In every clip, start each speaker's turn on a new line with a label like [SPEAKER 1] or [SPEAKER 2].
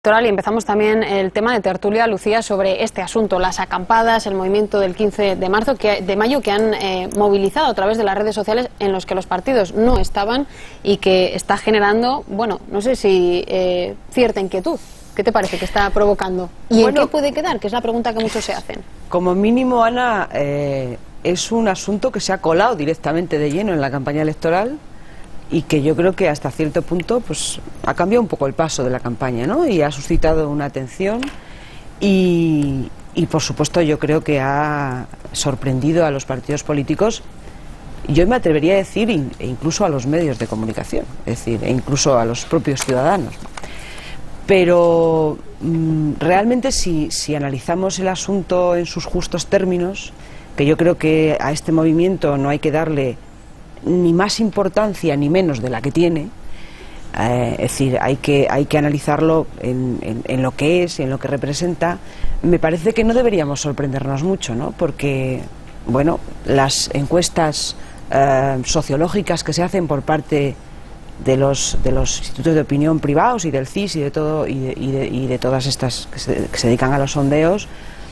[SPEAKER 1] electoral y empezamos también el tema de tertulia, Lucía, sobre este asunto, las acampadas, el movimiento del 15 de mayo que han movilizado a través de las redes sociales en los que los partidos no estaban y que está generando, bueno, no sé si cierta inquietud. ¿Qué te parece que está provocando? ¿Y en qué puede quedar? Que es la pregunta que muchos se hacen.
[SPEAKER 2] Como mínimo, Ana, es un asunto que se ha colado directamente de lleno en la campaña electoral y que yo creo que hasta cierto punto pues ha cambiado un poco el paso de la campaña, ¿no? Y ha suscitado una atención y por supuesto yo creo que ha sorprendido a los partidos políticos, yo me atrevería a decir incluso a los medios de comunicación, es decir, e incluso a los propios ciudadanos. Pero realmente si analizamos el asunto en sus justos términos, que yo creo que a este movimiento no hay que darle ni más importancia ni menos de la que tiene, es decir, hay que analizarlo en lo que es y en lo que representa. Me parece que no deberíamos sorprendernos mucho, ¿no? Porque, bueno, las encuestas sociológicas que se hacen por parte de los institutos de opinión privados y del CIS y de todo y de todas estas que se dedican a los sondeos,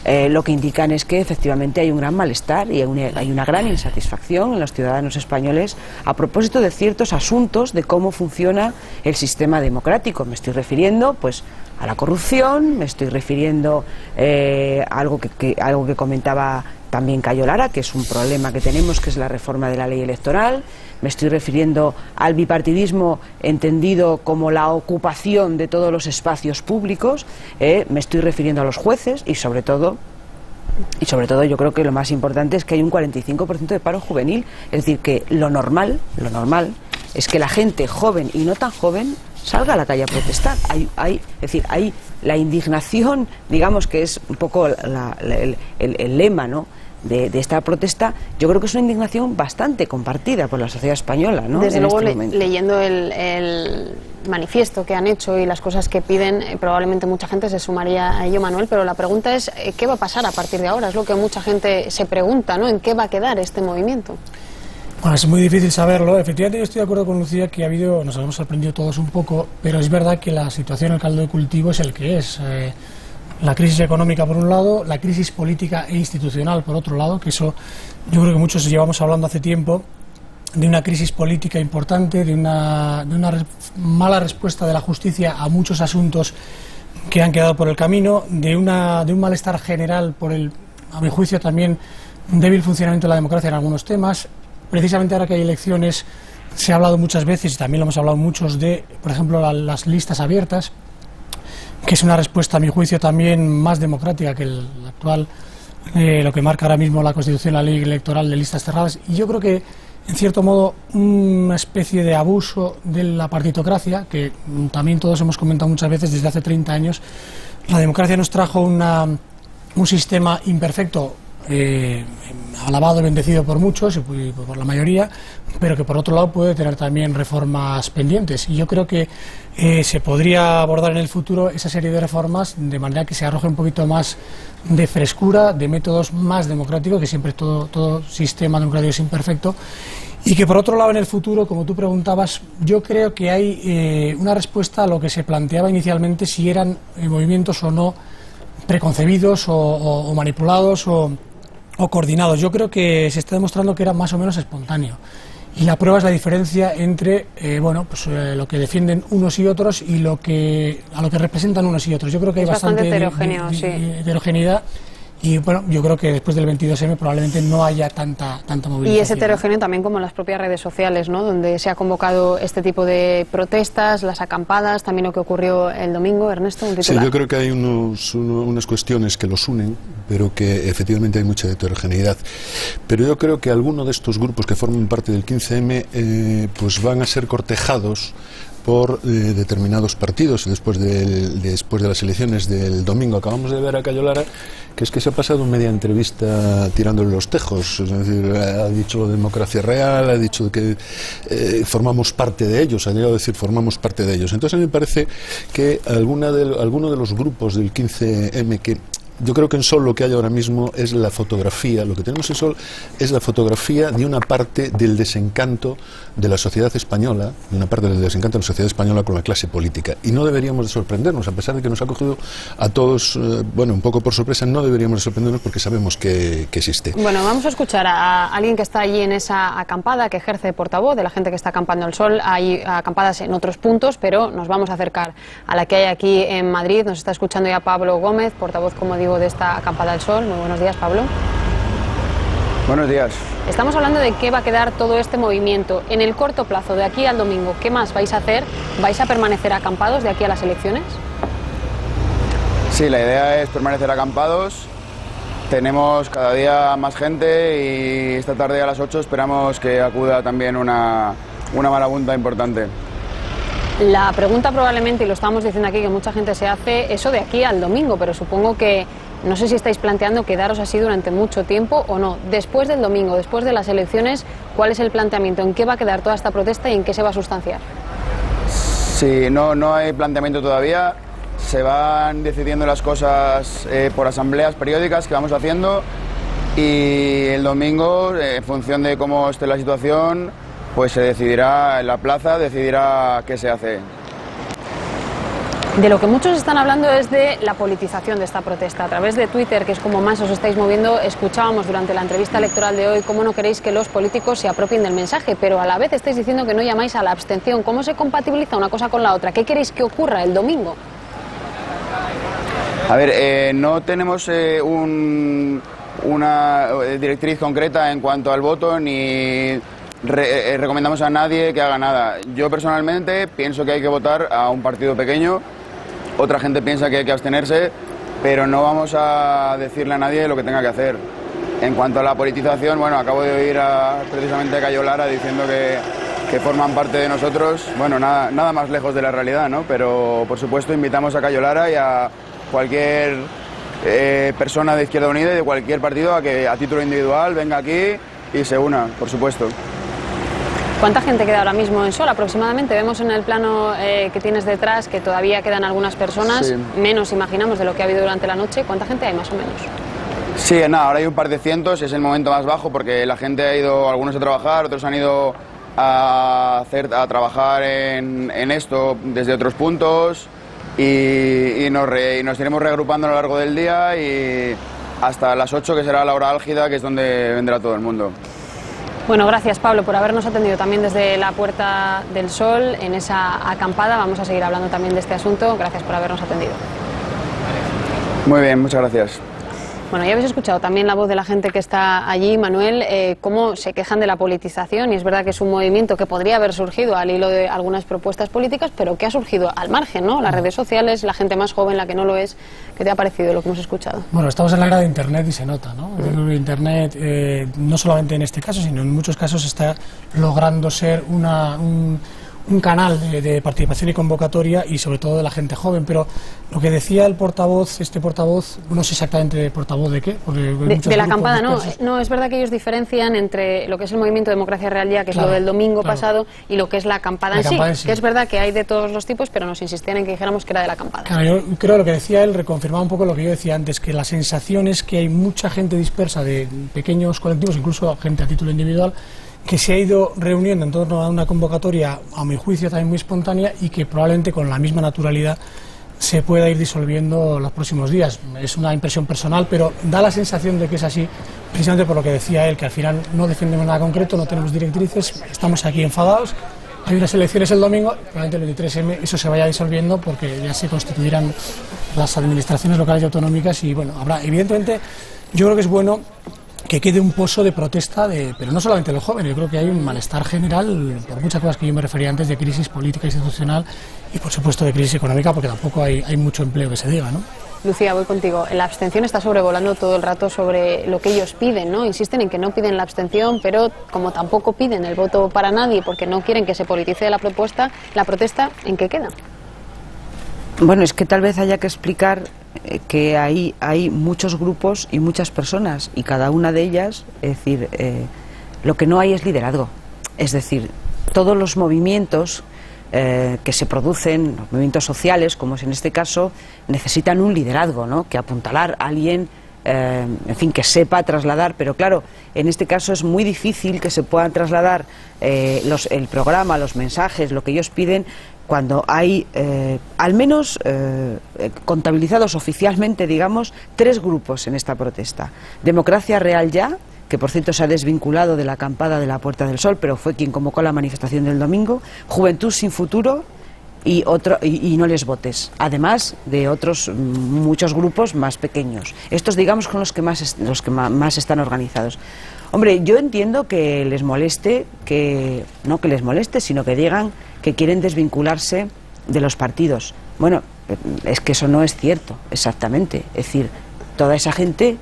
[SPEAKER 2] lo que indican es que efectivamente hay un gran malestar y hay una gran insatisfacción en los ciudadanos españoles a propósito de ciertos asuntos de cómo funciona el sistema democrático. Me estoy refiriendo pues a la corrupción, me estoy refiriendo a algo que comentaba también Cayo Lara, que es un problema que tenemos, que es la reforma de la ley electoral. Me estoy refiriendo al bipartidismo entendido como la ocupación de todos los espacios públicos. Me estoy refiriendo a los jueces y sobre todo yo creo que lo más importante es que hay un 45% de paro juvenil. Es decir, que lo normal es que la gente joven y no tan joven salga a la calle a protestar. Es decir, hay la indignación, digamos que es un poco el lema, ¿no?, de esta protesta. Yo creo que es una indignación bastante compartida por la sociedad española, ¿no?
[SPEAKER 1] Desde luego, leyendo el manifiesto que han hecho y las cosas que piden, probablemente mucha gente se sumaría a ello, Manuel, pero la pregunta es ¿qué va a pasar a partir de ahora? Es lo que mucha gente se pregunta, ¿no? ¿En qué va a quedar este movimiento?
[SPEAKER 3] Bueno, es muy difícil saberlo. Efectivamente, yo estoy de acuerdo con Lucía que nos hemos sorprendido todos un poco, pero es verdad que la situación, el caldo de cultivo es el que es. La crisis económica por un lado, la crisis política e institucional por otro lado, que eso yo creo que muchos llevamos hablando hace tiempo, de una crisis política importante, de una mala respuesta de la justicia a muchos asuntos que han quedado por el camino, de un malestar general por a mi juicio también, un débil funcionamiento de la democracia en algunos temas. Precisamente ahora que hay elecciones se ha hablado muchas veces, y también lo hemos hablado muchos, de, por ejemplo, las listas abiertas, que es una respuesta, a mi juicio, también más democrática que el actual, lo que marca ahora mismo la Constitución, la ley electoral de listas cerradas. Y yo creo que, en cierto modo, una especie de abuso de la partitocracia, que también todos hemos comentado muchas veces desde hace 30 años. La democracia nos trajo un sistema imperfecto, alabado y bendecido por muchos y por la mayoría, pero que por otro lado puede tener también reformas pendientes, y yo creo que se podría abordar en el futuro esa serie de reformas de manera que se arroje un poquito más de frescura, de métodos más democráticos, que siempre todo sistema democrático es imperfecto, y que por otro lado en el futuro, como tú preguntabas, yo creo que hay una respuesta a lo que se planteaba inicialmente, si eran movimientos o no preconcebidos o manipulados o coordinados. Yo creo que se está demostrando que era más o menos espontáneo, y la prueba es la diferencia entre lo que defienden unos y otros y a lo que representan unos y otros. Yo creo que hay bastante heterogeneidad. Y bueno, yo creo que después del 22M probablemente no haya tanta movilización.
[SPEAKER 1] Y es heterogéneo también como en las propias redes sociales, ¿no?, donde se ha convocado este tipo de protestas, las acampadas, también lo que ocurrió el domingo. Ernesto, un titular.
[SPEAKER 4] Sí, yo creo que hay unas cuestiones que los unen, pero que efectivamente hay mucha heterogeneidad. Pero yo creo que algunos de estos grupos que forman parte del 15M pues van a ser cortejados por determinados partidos después de las elecciones del domingo. Acabamos de ver a Cayo Lara que se ha pasado media entrevista tirándole los tejos, es decir, ha dicho lo de democracia real, ha dicho que formamos parte de ellos, ha llegado a decir formamos parte de ellos. Entonces a mí me parece que alguno de los grupos del 15M que yo creo que en Sol lo que hay ahora mismo es la fotografía, lo que tenemos en Sol es la fotografía de una parte del desencanto de la sociedad española, de una parte del desencanto de la sociedad española con la clase política. Y no deberíamos de sorprendernos, a pesar de que nos ha cogido a todos, bueno, un poco por sorpresa, no deberíamos de sorprendernos porque sabemos que existe.
[SPEAKER 1] Bueno, vamos a escuchar a alguien que está allí en esa acampada, que ejerce de portavoz de la gente que está acampando el Sol. Hay acampadas en otros puntos, pero nos vamos a acercar a la que hay aquí en Madrid. Nos está escuchando ya Pablo Gómez, portavoz, como digo, de esta acampada al Sol. Muy buenos días, Pablo.
[SPEAKER 5] Buenos días.
[SPEAKER 1] Estamos hablando de qué va a quedar todo este movimiento. En el corto plazo, de aquí al domingo, ¿qué más vais a hacer? ¿Vais a permanecer acampados de aquí a las elecciones?
[SPEAKER 5] Sí, la idea es permanecer acampados. Tenemos cada día más gente y esta tarde a las 8 esperamos que acuda también una marabunta importante.
[SPEAKER 1] La pregunta probablemente, y lo estamos diciendo aquí, que mucha gente se hace, eso de aquí al domingo, pero supongo que no sé si estáis planteando quedaros así durante mucho tiempo o no. Después del domingo, después de las elecciones, ¿cuál es el planteamiento? ¿En qué va a quedar toda esta protesta y en qué se va a sustanciar?
[SPEAKER 5] Sí, no hay planteamiento todavía. Se van decidiendo las cosas por asambleas periódicas que vamos haciendo y el domingo, en función de cómo esté la situación, pues se decidirá en la plaza, decidirá qué se hace.
[SPEAKER 1] De lo que muchos están hablando es de la politización de esta protesta. A través de Twitter, que es como más os estáis moviendo, escuchábamos durante la entrevista electoral de hoy cómo no queréis que los políticos se apropien del mensaje, pero a la vez estáis diciendo que no llamáis a la abstención. ¿Cómo se compatibiliza una cosa con la otra? ¿Qué queréis que ocurra el domingo?
[SPEAKER 5] A ver, no tenemos una directriz concreta en cuanto al voto ni recomendamos a nadie que haga nada. Yo personalmente pienso que hay que votar a un partido pequeño, otra gente piensa que hay que abstenerse, pero no vamos a decirle a nadie lo que tenga que hacer. En cuanto a la politización, bueno, acabo de oír precisamente a Cayo Lara diciendo que forman parte de nosotros. Bueno, nada más lejos de la realidad, ¿no? Pero por supuesto invitamos a Cayo Lara y a cualquier persona de Izquierda Unida y de cualquier partido a que a título individual venga aquí y se una, por supuesto.
[SPEAKER 1] ¿Cuánta gente queda ahora mismo en Sol aproximadamente? Vemos en el plano que tienes detrás que todavía quedan algunas personas, sí. Menos imaginamos de lo que ha habido durante la noche. ¿Cuánta gente hay más o menos?
[SPEAKER 5] Sí, nada, ahora hay un par de cientos, es el momento más bajo porque la gente ha ido, algunos a trabajar, otros han ido a trabajar en esto desde otros puntos y nos iremos reagrupando a lo largo del día y hasta las 8, que será la hora álgida, que es donde vendrá todo el mundo.
[SPEAKER 1] Bueno, gracias Pablo por habernos atendido también desde la Puerta del Sol en esa acampada. Vamos a seguir hablando también de este asunto. Gracias por habernos atendido.
[SPEAKER 5] Muy bien, muchas gracias.
[SPEAKER 1] Bueno, ya habéis escuchado también la voz de la gente que está allí, Manuel, cómo se quejan de la politización, y es verdad que es un movimiento que podría haber surgido al hilo de algunas propuestas políticas, pero que ha surgido al margen, ¿no? Las redes sociales, la gente más joven, la que no lo es. ¿Qué te ha parecido lo que hemos escuchado?
[SPEAKER 3] Bueno, estamos en la era de Internet y se nota, ¿no? Internet, no solamente en este caso, sino en muchos casos está logrando ser un canal de participación y convocatoria, y sobre todo de la gente joven. Pero lo que decía el portavoz, no sé exactamente portavoz de qué.
[SPEAKER 1] De la acampada, no, es verdad que ellos diferencian entre lo que es el movimiento Democracia Real Ya, que es lo del domingo pasado, y lo que es la acampada en sí, que es verdad que hay de todos los tipos, pero nos insistían en que dijéramos que era de la acampada.
[SPEAKER 3] Claro, yo creo que lo que decía él reconfirmaba un poco lo que yo decía antes, que la sensación es que hay mucha gente dispersa de pequeños colectivos, incluso gente a título individual, que se ha ido reuniendo en torno a una convocatoria, a mi juicio también muy espontánea, y que probablemente con la misma naturalidad se pueda ir disolviendo los próximos días. Es una impresión personal, pero da la sensación de que es así, precisamente por lo que decía él, que al final no defendemos nada concreto, no tenemos directrices, estamos aquí enfadados. Hay unas elecciones el domingo, probablemente el 23M eso se vaya disolviendo porque ya se constituirán las administraciones locales y autonómicas, y bueno, habrá, evidentemente, yo creo que es bueno que quede un pozo de protesta, pero no solamente de los jóvenes. Yo creo que hay un malestar general por muchas cosas que yo me refería antes, de crisis política institucional y por supuesto de crisis económica, porque tampoco hay mucho empleo que se diga, ¿no?
[SPEAKER 1] Lucía, voy contigo. La abstención está sobrevolando todo el rato sobre lo que ellos piden, ¿no? Insisten en que no piden la abstención, pero como tampoco piden el voto para nadie porque no quieren que se politice la protesta, ¿en qué queda?
[SPEAKER 2] Bueno, es que tal vez haya que explicar que hay muchos grupos y muchas personas, y cada una de ellas, es decir, lo que no hay es liderazgo. Es decir, todos los movimientos que se producen, los movimientos sociales, como es en este caso, necesitan un liderazgo, ¿no? Que apuntalar a alguien, en fin, que sepa trasladar, pero claro, en este caso es muy difícil que se puedan trasladar el programa, los mensajes, lo que ellos piden, cuando hay al menos contabilizados oficialmente, digamos, 3 grupos en esta protesta. Democracia Real Ya, que por cierto se ha desvinculado de la acampada de la Puerta del Sol, pero fue quien convocó la manifestación del domingo, Juventud Sin Futuro y No Les Votes, además de otros muchos grupos más pequeños. Estos, digamos, son los que más están organizados. Hombre, yo entiendo que les moleste, no que les moleste, sino que digan que quieren desvincularse de los partidos. Bueno, es que eso no es cierto, exactamente. Es decir, toda esa gente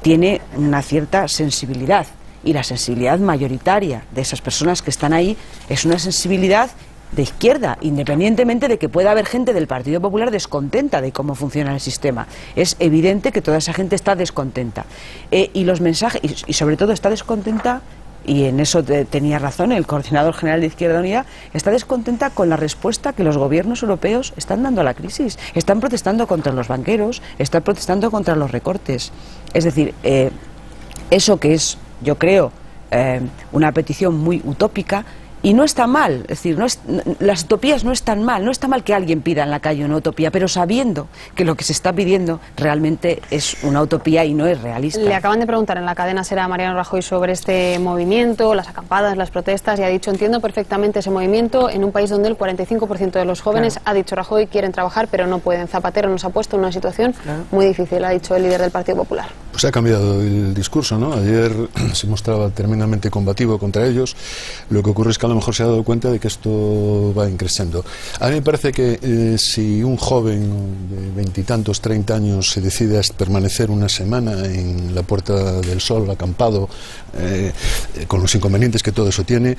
[SPEAKER 2] tiene una cierta sensibilidad, y la sensibilidad mayoritaria de esas personas que están ahí es una sensibilidad de izquierda, independientemente de que pueda haber gente del Partido Popular descontenta de cómo funciona el sistema. Es evidente que toda esa gente está descontenta. Y los mensajes, y sobre todo está descontenta, y en eso tenía razón el coordinador general de Izquierda Unida, está descontenta con la respuesta que los gobiernos europeos están dando a la crisis. Están protestando contra los banqueros, están protestando contra los recortes. Es decir, eso que es, yo creo, una petición muy utópica, y no está mal, es decir, las utopías no están mal, no está mal que alguien pida en la calle una utopía, pero sabiendo que lo que se está pidiendo realmente es una utopía y no es realista.
[SPEAKER 1] Le acaban de preguntar en la cadena SER a Mariano Rajoy sobre este movimiento, las acampadas, las protestas, y ha dicho: entiendo perfectamente ese movimiento en un país donde el 45% de los jóvenes, ha dicho Rajoy, quieren trabajar pero no pueden. Zapatero nos ha puesto en una situación muy difícil, ha dicho el líder del Partido Popular.
[SPEAKER 4] Pues ha cambiado el discurso, ¿no? Ayer se mostraba tremendamente combativo contra ellos. Lo que ocurre es que a lo mejor se ha dado cuenta de que esto va increciendo. A mí me parece que si un joven de 20 y tantos, 30 años se decide a permanecer una semana en la Puerta del Sol, acampado, con los inconvenientes que todo eso tiene,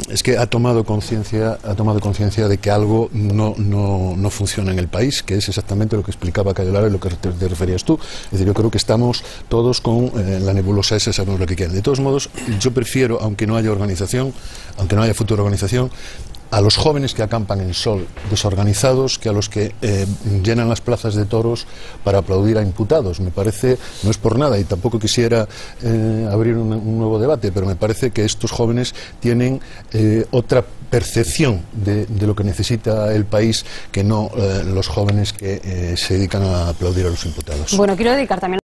[SPEAKER 4] es que ha tomado conciencia de que algo no funciona en el país, que es exactamente lo que explicaba Cayo Lara y lo que te referías tú. Es decir, yo creo que estamos todos con la nebulosa esa, sabemos lo que quieren. De todos modos, yo prefiero, aunque no haya organización, aunque no haya futura organización, a los jóvenes que acampan en sol desorganizados que a los que llenan las plazas de toros para aplaudir a imputados. Me parece, no es por nada y tampoco quisiera abrir un nuevo debate, pero me parece que estos jóvenes tienen otra percepción de lo que necesita el país que no los jóvenes que se dedican a aplaudir a los imputados.
[SPEAKER 1] Bueno, quiero dedicar también